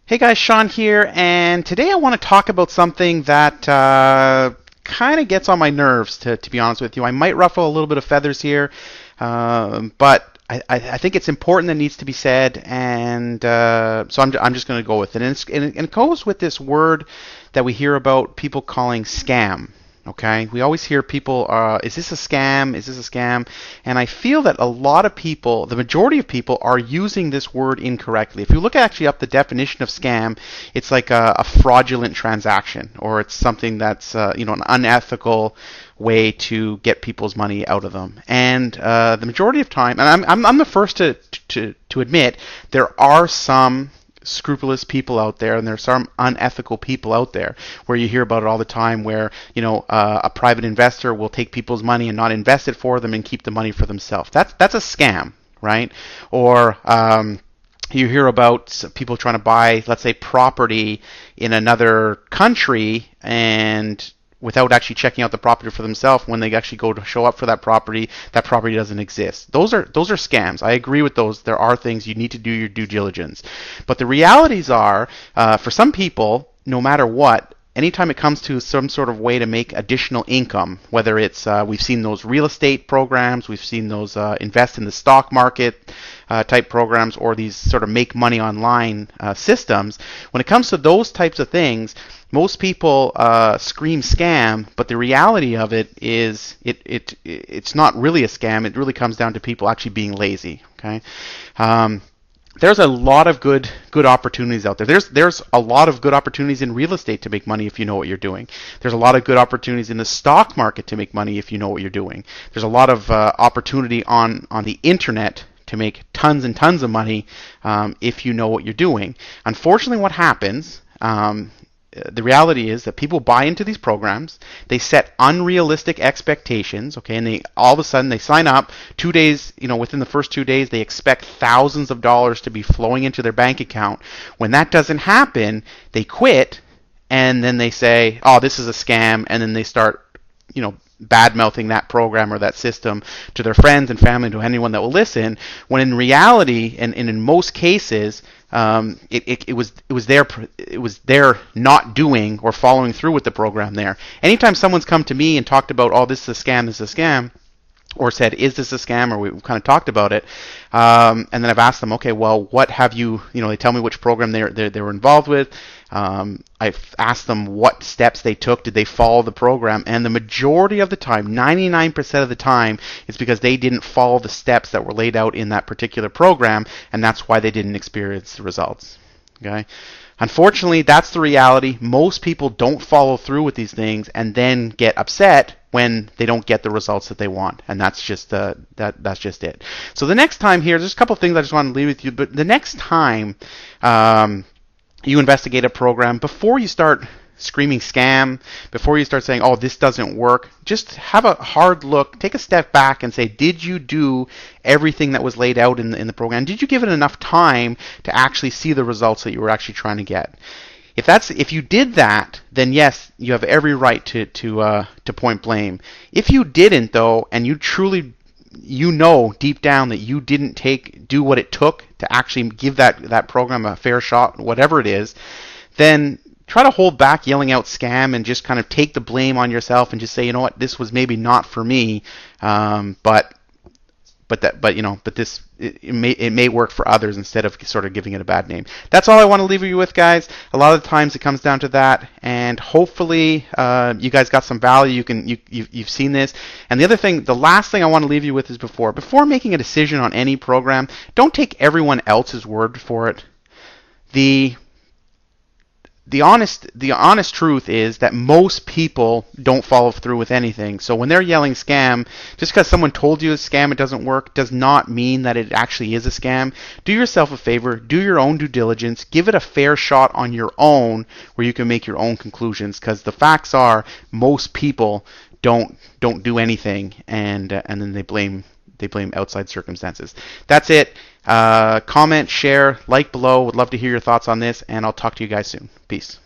Hey guys, Sean here, and today I want to talk about something that kind of gets on my nerves, to be honest with you. I might ruffle a little bit of feathers here, but I think it's important that needs to be said, and so I'm just going to go with it. And it goes with this word that we hear about people calling scam. Okay, we always hear people, is this a scam? Is this a scam? And I feel that a lot of people, the majority of people, are using this word incorrectly. If you look actually up the definition of scam, it's like a fraudulent transaction, or it's something that's an unethical way to get people's money out of them. And the majority of time, and I'm the first to admit there are some scrupulous people out there, and there's some unethical people out there where you hear about it all the time, where a private investor will take people's money and not invest it for them and keep the money for themselves. That's a scam, right? Or you hear about people trying to buy, let's say, property in another country, and without actually checking out the property for themselves, when they actually go to show up for that property doesn't exist. Those are scams. I agree with those. There are things you need to do your due diligence. But the realities are, for some people, no matter what, anytime it comes to some sort of way to make additional income, whether it's we've seen those real estate programs, we've seen those invest in the stock market type programs, or these sort of make money online systems. When it comes to those types of things, most people scream scam, but the reality of it is it's not really a scam. It really comes down to people actually being lazy. Okay. There's a lot of good opportunities out there. There's a lot of good opportunities in real estate to make money if you know what you're doing. There's a lot of good opportunities in the stock market to make money if you know what you're doing. There's a lot of opportunity on the internet to make tons and tons of money if you know what you're doing. Unfortunately, what happens, the reality is that people buy into these programs, they set unrealistic expectations, okay, and they all of a sudden they sign up 2 days, within the first 2 days they expect thousands of dollars to be flowing into their bank account. When that doesn't happen, they quit, and then they say, oh, this is a scam, and then they start, bad mouthing that program or that system to their friends and family, to anyone that will listen, when in reality, and in most cases, it was their not doing or following through with the program there. Anytime someone's come to me and talked about, oh, this is a scam, this is a scam, or said, is this a scam, or we've kind of talked about it, and then I've asked them, okay, well, what have you, they tell me which program they were involved with. I've asked them what steps they took, did they follow the program, and the majority of the time, 99% of the time, it's because they didn't follow the steps that were laid out in that particular program, and that's why they didn't experience the results. Okay? Unfortunately, that's the reality. Most people don't follow through with these things and then get upset when they don't get the results that they want, and that's just that's just it. So the next time here, there's a couple of things I just want to leave with you. But the next time you investigate a program, before you start screaming scam, before you start saying, oh, this doesn't work, just have a hard look, take a step back and say, did you do everything that was laid out in the program? Did you give it enough time to actually see the results that you were actually trying to get? If you did that, then yes, you have every right to point blame. If you didn't, though, and you truly deep down that you didn't do what it took to actually give that program a fair shot, whatever it is, then try to hold back yelling out scam and just kind of take the blame on yourself and just say, you know what, this was maybe not for me, but this it may work for others, instead of sort of giving it a bad name. That's all I want to leave you with, guys. A lot of the times it comes down to that, and hopefully you guys got some value. You've seen this. And the last thing I want to leave you with is, before making a decision on any program, don't take everyone else's word for it. The honest truth is that most people don't follow through with anything. So when they're yelling scam, just because someone told you it's scam, it doesn't work, does not mean that it actually is a scam. Do yourself a favor, do your own due diligence, give it a fair shot on your own, where you can make your own conclusions. Because the facts are, most people don't do anything, and then they blame outside circumstances. That's it. Comment, share, like below. Would love to hear your thoughts on this, and I'll talk to you guys soon. Peace.